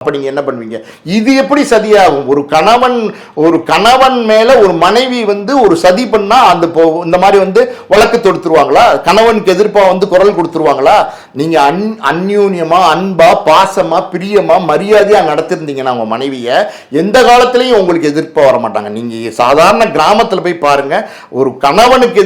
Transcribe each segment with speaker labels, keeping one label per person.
Speaker 1: அப்ப நீங்க என்ன பண்ணுவீங்க? இது எப்படி சதியாகும்? ஒரு கணவன் மேல ஒரு மனைவி வந்து ஒரு சதி பண்ணா அந்த இந்த மாதிரி வந்து வழக்கு தொடுத்துருவாங்களா? கணவனுக்கு எதிர்ப்பா வந்து குரல் கொடுத்துருவாங்களா? நீங்க அந்யூன்யமா, அன்பா, பாசமா, பிரியமா, மரியாதையா நடத்திருந்தீங்கன்னா உங்க மனைவிய எந்த காலத்திலையும் உங்களுக்கு எதிர்ப்பா வர மாட்டாங்க. நீங்க சாதாரண கிராமத்துல போய் பாருங்க, ஒரு கணவனுக்கு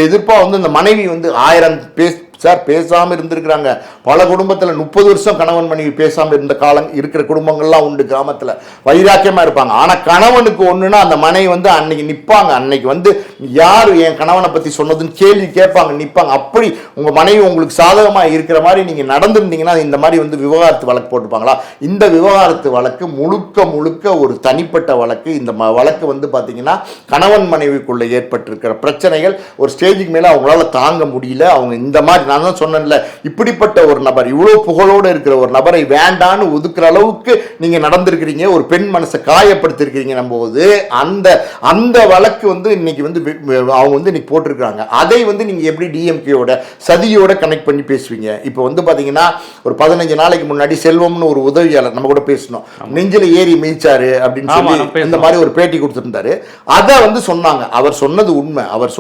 Speaker 1: எதிர்ப்பா வந்து இந்த மனைவி வந்து 1000 சார் பேசாம இருந்திருக்கிறாங்க. பல குடும்பத்துல 30 வருஷம் கணவன் மனைவி பேசாம இருந்த காலம் இருக்கிற குடும்பங்கள்லாம் உண்டு. கிராமத்துல வைராக்கியமா இருப்பாங்க. ஆனா கணவனுக்கு ஒண்ணுன்னா அந்த மனைவி வந்து அன்னைக்கு நிப்பாங்க. அன்னைக்கு வந்து யாரு என் கணவனை பத்தி சொன்னதுன்னு கேள்வி கேட்பாங்க, நிப்பாங்க. அப்படி உங்க மனைவி உங்களுக்கு சாதகமா இருக்கிற மாதிரி நீங்க நடந்திருந்தீங்கன்னா இந்த மாதிரி வந்து விவகாரத்து வழக்கு போட்டுப்பாங்களா? இந்த விவகாரத்து வழக்கு முழுக்க ஒரு தனிப்பட்ட வழக்கு. இந்த வழக்கு வந்து பாத்தீங்கன்னா கணவன் மனைவிக்குள்ள ஏற்பட்டிருக்கிற பிரச்சனைகள் ஒரு ஸ்டேஜுக்கு மேல அவங்களால தாங்க முடியல. அவங்க இந்த மாதிரி, நான் தான் சொன்னேன்ல, இப்படிப்பட்ட ஒரு நபர், இவ்வளவு புகழோடு இருக்கிற ஒரு நபரை வேண்டான்னு ஒதுக்குற அளவுக்கு நீங்க நடந்திருக்கிறீங்க. ஒரு பெண் மனசை காயப்படுத்திருக்கிறீங்க. போது அந்த வழக்கு வந்து இன்னைக்கு வந்து அவங்க வந்து இன்னைக்கு போட்டிருக்காங்க. அதை வந்து நீங்க எப்படி டிஎம்கேயோட சதியோட கனெக்ட் பண்ணி பேசுவீங்க? இப்போ வந்து பாத்தீங்கன்னா ஒரு 15 நாளைக்கு முன்னாடி செல்வம்னு ஒரு உதவியாளர் நம்ம கூட பேசணும், நெஞ்சில ஏறி மிதிச்சாரு அப்படின்னு சொல்லி இந்த மாதிரி ஒரு பேட்டி கொடுத்திருந்தாரு. அதை வந்து சொன்னாங்க. அவர் சொன்னது உண்மை, அவர்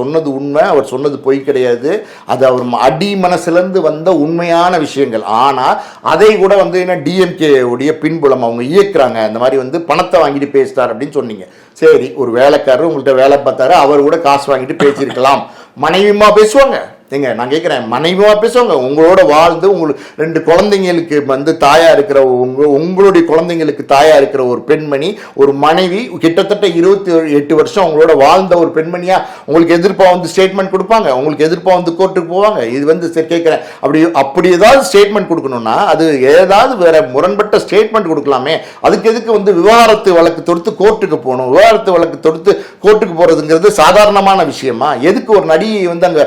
Speaker 1: சொன்னது பொய் கிடையாது. அது அவர் அடி மனசிலிருந்து வந்த உண்மையான விஷயங்கள். ஆனா அதை கூட வந்து என்ன டிஎம்கே உடைய பின்புலம் அவங்க இயக்குறாங்க. அந்த மாதிரி வந்து பணத்தை வாங்கிட்டு பேசிட்டார் அப்படின்னு சொன்னீங்க. சரி, ஒரு வேலைக்காரர் உங்கள்கிட்ட வேலை பார்த்தாரு, அவர் கூட காசு வாங்கிட்டு பேசியிருக்கலாம். மனைவியுமா பேசுவாங்க? ஏங்க நான் கேட்குறேன், மனைவியா பேசுவாங்க? உங்களோட வாழ்ந்து உங்களுக்கு 2 குழந்தைங்களுக்கு வந்து தாயா இருக்கிற உங்களுடைய குழந்தைங்களுக்கு தாயா இருக்கிற ஒரு பெண்மணி, ஒரு மனைவி, கிட்டத்தட்ட 28 வருஷம் உங்களோட வாழ்ந்த ஒரு பெண்மணியா உங்களுக்கு எதிர்ப்பா வந்து ஸ்டேட்மெண்ட் கொடுப்பாங்க? உங்களுக்கு எதிர்ப்பா வந்து கோர்ட்டுக்கு போவாங்க? இது வந்து கேட்குறேன், அப்படி ஏதாவது ஸ்டேட்மெண்ட் கொடுக்கணும்னா அது ஏதாவது வேற முரண்பட்ட ஸ்டேட்மெண்ட் கொடுக்கலாமே. அதுக்கு எதுக்கு வந்து விவகாரத்து வழக்கு தொடுத்து கோர்ட்டுக்கு போகணும்? விவகாரத்து வழக்கு தொடுத்து கோர்ட்டுக்கு போறதுங்கிறது சாதாரணமான விஷயமா? எதுக்கு ஒரு நடிகை வந்து அங்க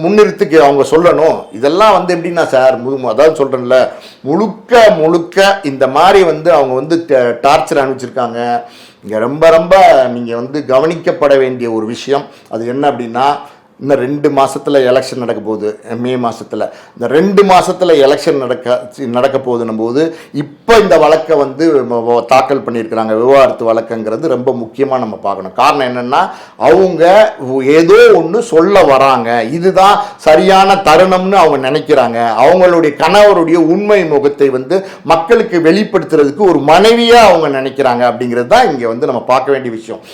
Speaker 1: முன்னிறுத்துக்கு அவங்க சொல்லணும்? இதெல்லாம் வந்து எப்படின்னா சார், அதாவது சொல்றேன்ல, முழுக்க இந்த மாதிரி வந்து அவங்க வந்து டார்ச்சர் அனுப்பிச்சிருக்காங்க. இங்க ரொம்ப நீங்க வந்து கவனிக்கப்பட வேண்டிய ஒரு விஷயம் அது என்ன அப்படின்னா, இன்னும் 2 மாசத்துல எலெக்ஷன் நடக்க போகுது. மே மாசத்துல இந்த 2 மாசத்துல எலெக்ஷன் நடக்க போகுதுன்னும் போது இப்போ இந்த வழக்கை வந்து தாக்கல் பண்ணியிருக்கிறாங்க. விவகாரத்து வழக்குங்கிறது ரொம்ப முக்கியமாக நம்ம பார்க்கணும். காரணம் என்னன்னா, அவங்க ஏதோ ஒன்று சொல்ல வராங்க, இதுதான் சரியான தருணம்னு அவங்க நினைக்கிறாங்க. அவங்களுடைய கணவருடைய உண்மை முகத்தை வந்து மக்களுக்கு வெளிப்படுத்துறதுக்கு ஒரு மனைவியா அவங்க நினைக்கிறாங்க. அப்படிங்கிறது தான் இங்க வந்து நம்ம பார்க்க வேண்டிய விஷயம்.